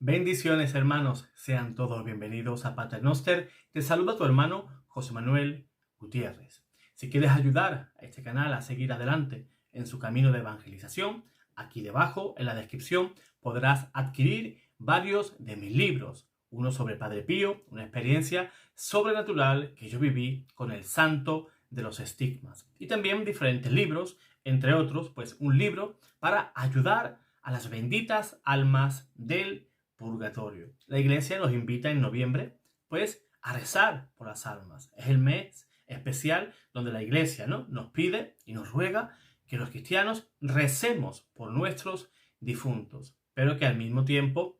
Bendiciones, hermanos. Sean todos bienvenidos a Pater Noster. Te saluda tu hermano José Manuel Gutiérrez. Si quieres ayudar a este canal a seguir adelante en su camino de evangelización, aquí debajo en la descripción podrás adquirir varios de mis libros. Uno sobre Padre Pío, una experiencia sobrenatural que yo viví con el santo de los estigmas. Y también diferentes libros, entre otros, pues un libro para ayudar a las benditas almas del purgatorio. La iglesia nos invita en noviembre, pues, a rezar por las almas. Es el mes especial donde la iglesia, ¿no?, nos pide y nos ruega que los cristianos recemos por nuestros difuntos, pero que al mismo tiempo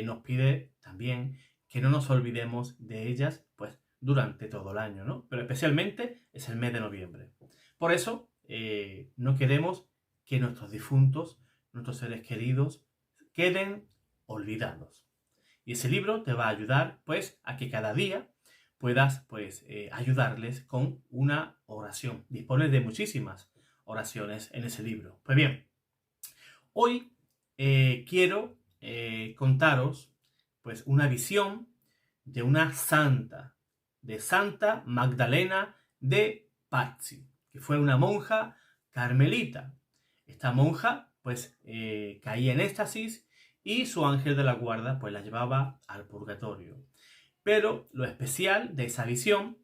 nos pide también que no nos olvidemos de ellas, pues, durante todo el año, ¿no? Pero especialmente es el mes de noviembre. Por eso no queremos que nuestros difuntos, nuestros seres queridos, queden olvidados. Y ese libro te va a ayudar, pues, a que cada día puedas, pues, ayudarles con una oración. Dispone de muchísimas oraciones en ese libro. Pues bien, hoy quiero contaros, pues, una visión de una santa, de Santa Magdalena de Pazzi, que fue una monja carmelita. Esta monja, pues, caía en éxtasis y su ángel de la guarda, pues, la llevaba al purgatorio. Pero lo especial de esa visión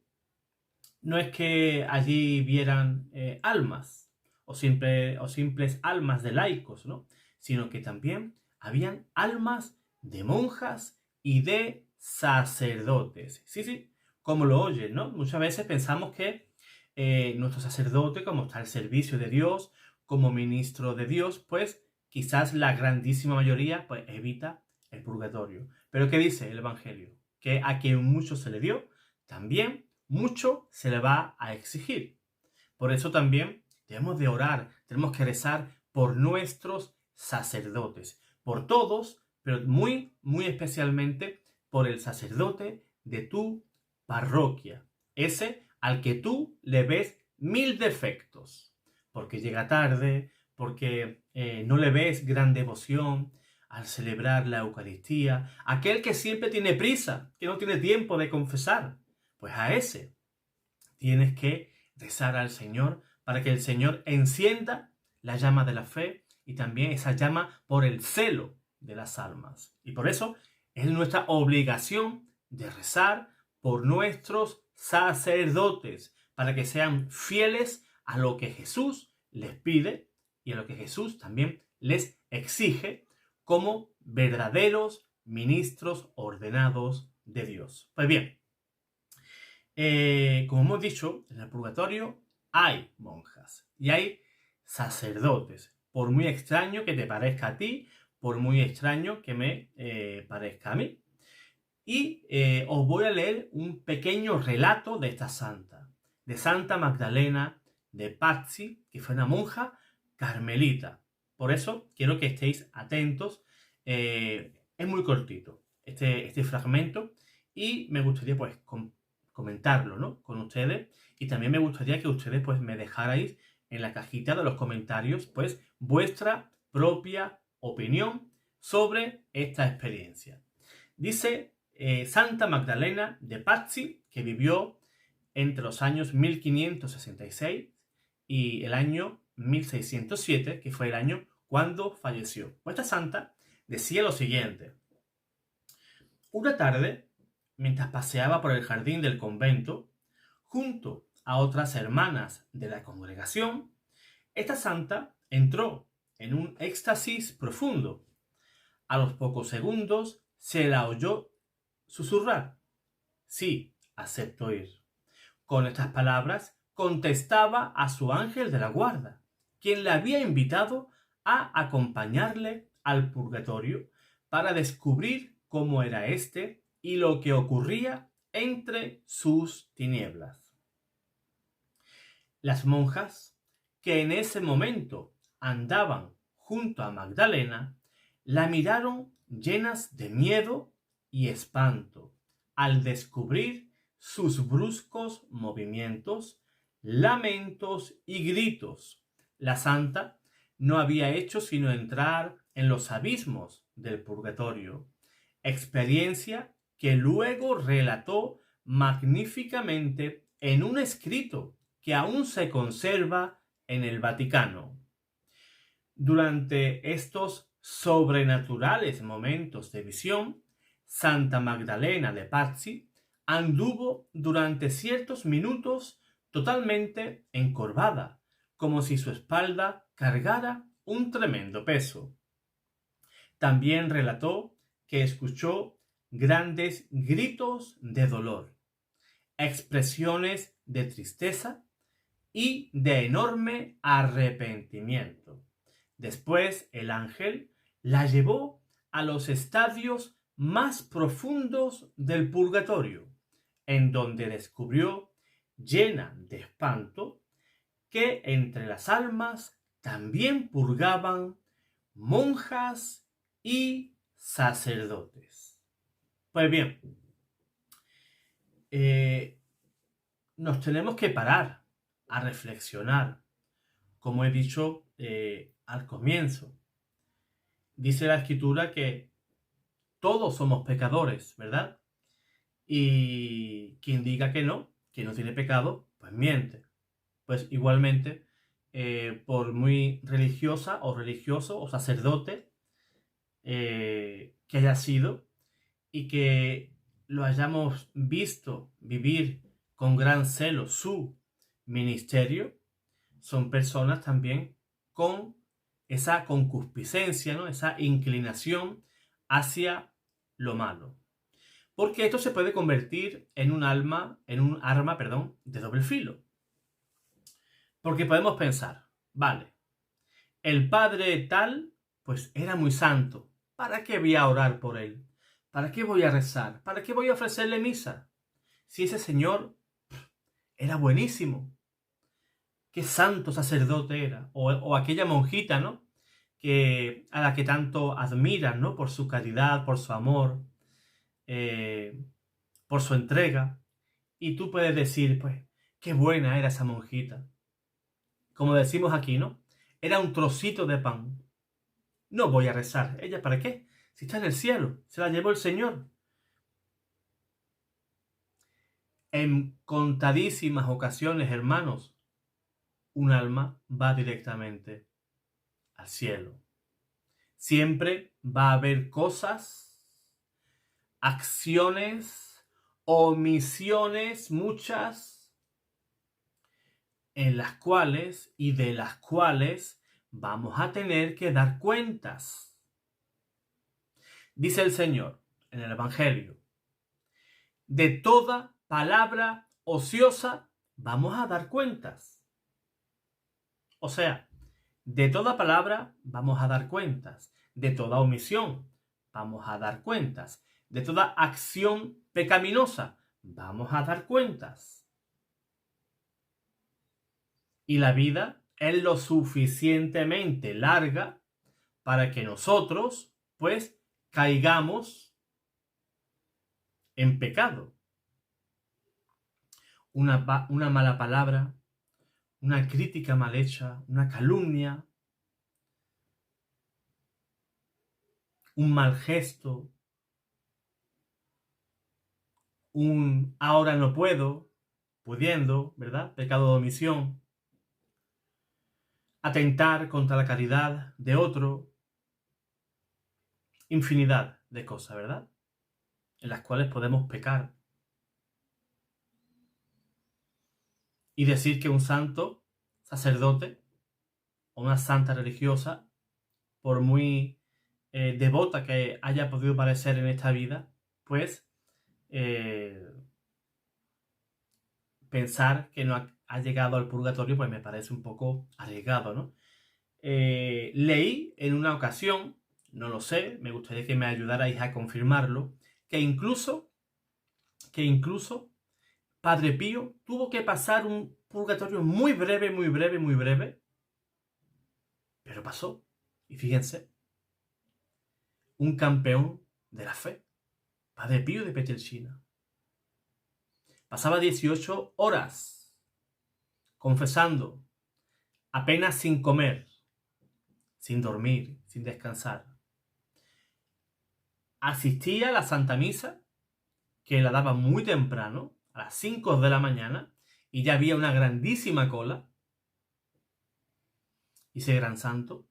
no es que allí vieran almas o simples almas de laicos, ¿no?, sino que también habían almas de monjas y de sacerdotes. Sí, como lo oyen, ¿no? Muchas veces pensamos que nuestro sacerdote, como está al servicio de Dios, como ministro de Dios, pues quizás la grandísima mayoría pues evita el purgatorio. Pero ¿qué dice el Evangelio? Que a quien mucho se le dio, también mucho se le va a exigir. Por eso también debemos de orar, tenemos que rezar por nuestros sacerdotes, por todos, pero muy especialmente por el sacerdote de tu parroquia, ese al que tú le ves 1000 defectos, porque llega tarde, porque no le ves gran devoción al celebrar la Eucaristía, aquel que siempre tiene prisa, que no tiene tiempo de confesar, pues a ese tienes que rezar al Señor para que el Señor encienda la llama de la fe y también esa llama por el celo de las almas. Y por eso es nuestra obligación de rezar por nuestros sacerdotes, para que sean fieles a lo que Jesús les pide y a lo que Jesús también les exige como verdaderos ministros ordenados de Dios. Pues bien, como hemos dicho, en el purgatorio hay monjas y hay sacerdotes. Por muy extraño que te parezca a ti, por muy extraño que me parezca a mí. Y os voy a leer un pequeño relato de esta santa, de Santa Magdalena de Pazzi, que fue una monja carmelita. Por eso quiero que estéis atentos. Es muy cortito este fragmento y me gustaría pues comentarlo, ¿no?, con ustedes, y también me gustaría que ustedes pues me dejarais en la cajita de los comentarios pues vuestra propia opinión sobre esta experiencia. Dice Santa Magdalena de Pazzi, que vivió entre los años 1566 y el año 1607, que fue el año cuando falleció. Esta santa decía lo siguiente: una tarde, mientras paseaba por el jardín del convento, junto a otras hermanas de la congregación, esta santa entró en un éxtasis profundo. A los pocos segundos se la oyó susurrar: sí, acepto ir. Con estas palabras contestaba a su ángel de la guarda, quien la había invitado a acompañarle al purgatorio para descubrir cómo era éste y lo que ocurría entre sus tinieblas. Las monjas, que en ese momento andaban junto a Magdalena, la miraron llenas de miedo y espanto al descubrir sus bruscos movimientos, lamentos y gritos. La santa no había hecho sino entrar en los abismos del purgatorio, experiencia que luego relató magníficamente en un escrito que aún se conserva en el Vaticano. Durante estos sobrenaturales momentos de visión, Santa Magdalena de Pazzi anduvo durante ciertos minutos totalmente encorvada, como si su espalda cargara un tremendo peso. También relató que escuchó grandes gritos de dolor, expresiones de tristeza y de enorme arrepentimiento. Después el ángel la llevó a los estadios más profundos del purgatorio, en donde descubrió, llena de espanto, que entre las almas también purgaban monjas y sacerdotes. Pues bien, nos tenemos que parar a reflexionar, como he dicho al comienzo. Dice la Escritura que todos somos pecadores, ¿verdad? Y quien diga que no tiene pecado, pues miente. Pues igualmente, por muy religiosa o religioso o sacerdote que haya sido y que lo hayamos visto vivir con gran celo su ministerio, son personas también con esa concupiscencia, ¿no? Esa inclinación hacia lo malo. Porque esto se puede convertir en un arma, de doble filo. Porque podemos pensar, vale, el padre tal, pues era muy santo. ¿Para qué voy a orar por él? ¿Para qué voy a rezar? ¿Para qué voy a ofrecerle misa? Si ese señor era buenísimo. Qué santo sacerdote era. O aquella monjita, ¿no? A la que tanto admiran, ¿no? Por su caridad, por su amor, por su entrega. Y tú puedes decir, pues, qué buena era esa monjita. Como decimos aquí, ¿no? Era un trocito de pan. No voy a rezar. ¿Ella para qué? Si está en el cielo, se la llevó el Señor. En contadísimas ocasiones, hermanos, un alma va directamente al cielo. Siempre va a haber cosas, acciones, omisiones, muchas, en las cuales y de las cuales vamos a tener que dar cuentas. Dice el Señor en el Evangelio, de toda palabra ociosa vamos a dar cuentas. O sea, de toda palabra vamos a dar cuentas. De toda omisión vamos a dar cuentas. De toda acción pecaminosa vamos a dar cuentas. Y la vida es lo suficientemente larga para que nosotros, pues, caigamos en pecado. Una mala palabra, una crítica mal hecha, una calumnia, un mal gesto, un ahora no puedo, pudiendo, ¿verdad? Pecado de omisión. Atentar contra la caridad de otro. Infinidad de cosas, ¿verdad? En las cuales podemos pecar. Y decir que un santo sacerdote o una santa religiosa, por muy devota que haya podido parecer en esta vida, pues pensar que no ha llegado al purgatorio, pues me parece un poco arriesgado, ¿no? Leí en una ocasión, no lo sé, me gustaría que me ayudarais a confirmarlo, que incluso Padre Pío tuvo que pasar un purgatorio muy breve, pero pasó. Y fíjense, un campeón de la fe, Padre Pío de Pietrelcina. Pasaba 18 horas confesando, apenas sin comer, sin dormir, sin descansar. asistía a la Santa Misa, que la daba muy temprano, a las 5 de la mañana, y ya había una grandísima cola. Y ese gran santo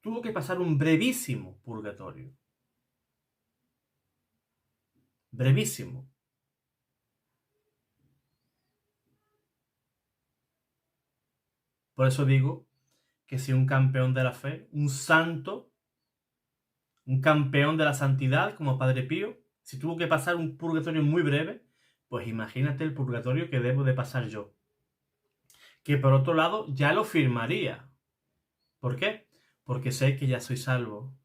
tuvo que pasar un brevísimo purgatorio. Brevísimo. Por eso digo que si un campeón de la fe, un santo, un campeón de la santidad como Padre Pío, si tuvo que pasar un purgatorio muy breve, pues imagínate el purgatorio que debo de pasar yo. Que por otro lado ya lo firmaría. ¿Por qué? Porque sé que ya soy salvo.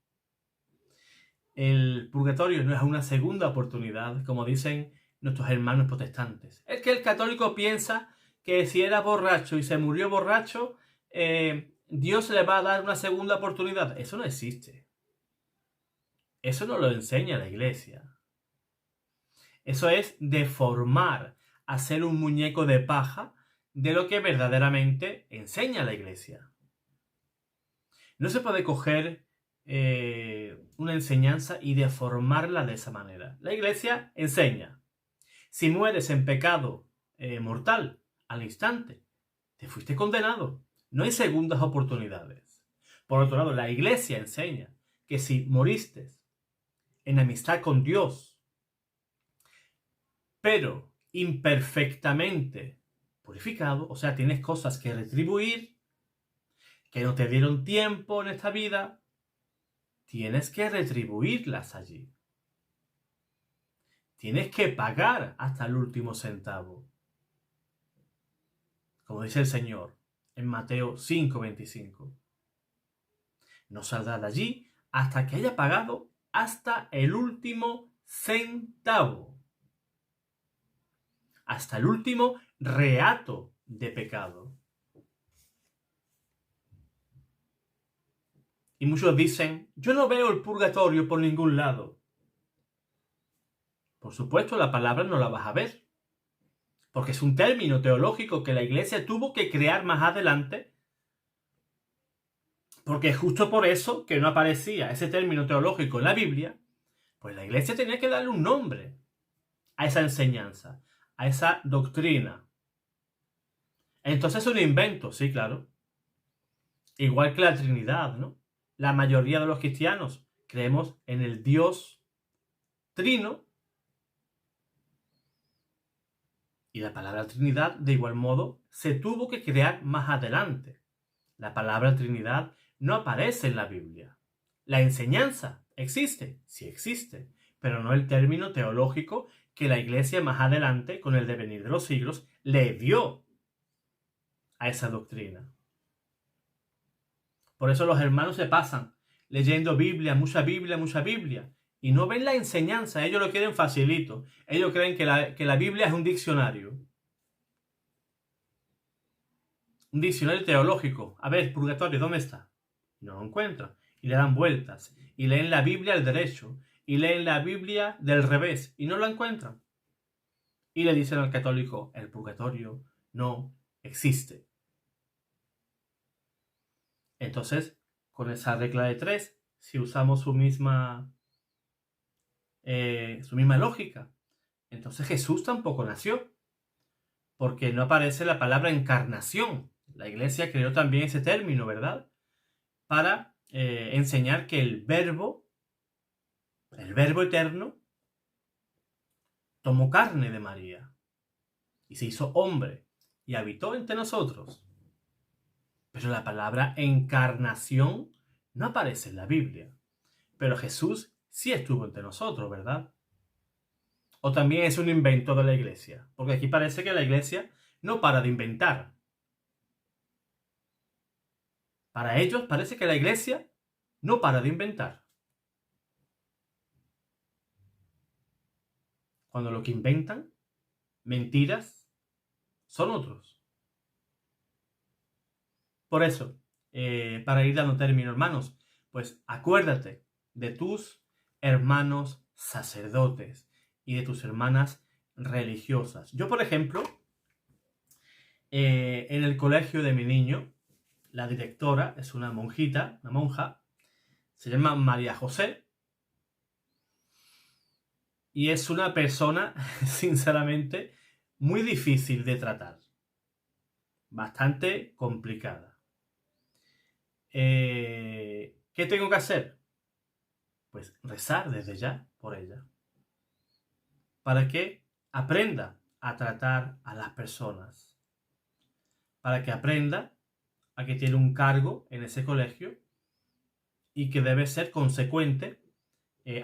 El purgatorio no es una segunda oportunidad, como dicen nuestros hermanos protestantes. Es que el católico piensa que si era borracho y se murió borracho, Dios le va a dar una segunda oportunidad. Eso no existe. Eso no lo enseña la Iglesia. Eso es deformar, hacer un muñeco de paja de lo que verdaderamente enseña la Iglesia. No se puede coger una enseñanza y deformarla de esa manera. La Iglesia enseña: si mueres en pecado mortal al instante, te fuiste condenado. No hay segundas oportunidades. Por otro lado, la Iglesia enseña que si moriste en amistad con Dios, pero imperfectamente purificado, o sea, tienes cosas que retribuir, que no te dieron tiempo en esta vida, tienes que retribuirlas allí. Tienes que pagar hasta el último centavo. Como dice el Señor en Mateo 5:25. No saldrá de allí hasta que haya pagado hasta el último centavo. Hasta el último reato de pecado. Y muchos dicen: yo no veo el purgatorio por ningún lado. Por supuesto, la palabra no la vas a ver, porque es un término teológico que la Iglesia tuvo que crear más adelante, porque es justo por eso que no aparecía ese término teológico en la Biblia, pues la Iglesia tenía que darle un nombre a esa enseñanza, a esa doctrina. Entonces es un invento, sí, claro. Igual que la Trinidad, ¿no? La mayoría de los cristianos creemos en el Dios Trino, y la palabra Trinidad, de igual modo, se tuvo que crear más adelante. La palabra Trinidad no aparece en la Biblia. La enseñanza existe, sí existe, pero no el término teológico que la Iglesia más adelante, con el devenir de los siglos, le dio a esa doctrina. Por eso los hermanos se pasan leyendo Biblia, mucha Biblia, mucha Biblia, y no ven la enseñanza. Ellos lo quieren facilito. Ellos creen que la Biblia es un diccionario. Un diccionario teológico. A ver, purgatorio, ¿dónde está? No lo encuentran. Y le dan vueltas. Y leen la Biblia al derecho. Y leen la Biblia del revés. Y no lo encuentran. Y le dicen al católico: el purgatorio no existe. Entonces, con esa regla de 3, si usamos su misma lógica, entonces Jesús tampoco nació, porque no aparece la palabra encarnación. La Iglesia creó también ese término, ¿verdad? Para enseñar que el verbo eterno, tomó carne de María y se hizo hombre y habitó entre nosotros. Pero la palabra encarnación no aparece en la Biblia. Pero Jesús sí estuvo entre nosotros, ¿verdad? O también es un invento de la Iglesia, porque aquí parece que la Iglesia no para de inventar. Para ellos parece que la Iglesia no para de inventar. Cuando lo que inventan, mentiras, son otros. Por eso, para ir dando término, hermanos, pues acuérdate de tus hermanos sacerdotes y de tus hermanas religiosas. Yo, por ejemplo, en el colegio de mi niño, la directora es una monjita, una monja, se llama María José, y es una persona, sinceramente, muy difícil de tratar. Bastante complicada. ¿Qué tengo que hacer? Pues rezar desde ya por ella. Para que aprenda a tratar a las personas. Para que aprenda a que tiene un cargo en ese colegio y que debe ser consecuente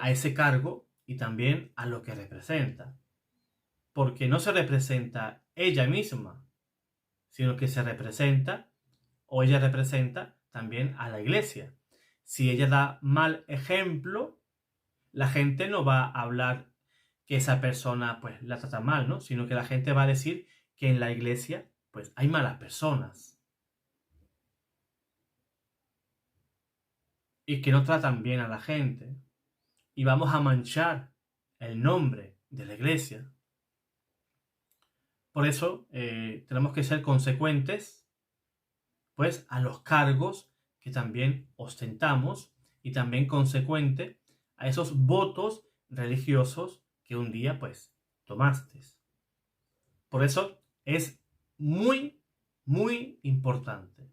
a ese cargo y también a lo que representa. Porque no se representa ella misma, sino que se representa o ella representa también a la iglesia. Si ella da mal ejemplo, la gente no va a hablar que esa persona pues la trata mal, ¿no? Sino que la gente va a decir que en la iglesia pues hay malas personas y que no tratan bien a la gente y vamos a manchar el nombre de la iglesia. Por eso tenemos que ser consecuentes pues a los cargos que también ostentamos y también consecuente a esos votos religiosos que un día pues tomaste. Por eso es muy, muy importante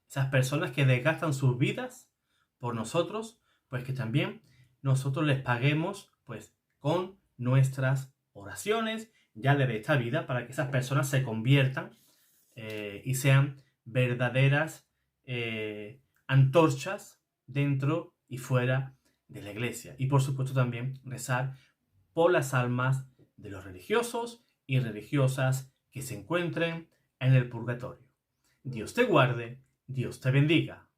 esas personas que desgastan sus vidas por nosotros, pues que también nosotros les paguemos pues con nuestras oraciones ya desde esta vida para que esas personas se conviertan y sean verdaderas antorchas dentro y fuera de la iglesia. Y por supuesto también rezar por las almas de los religiosos y religiosas que se encuentren en el purgatorio. Dios te guarde, Dios te bendiga.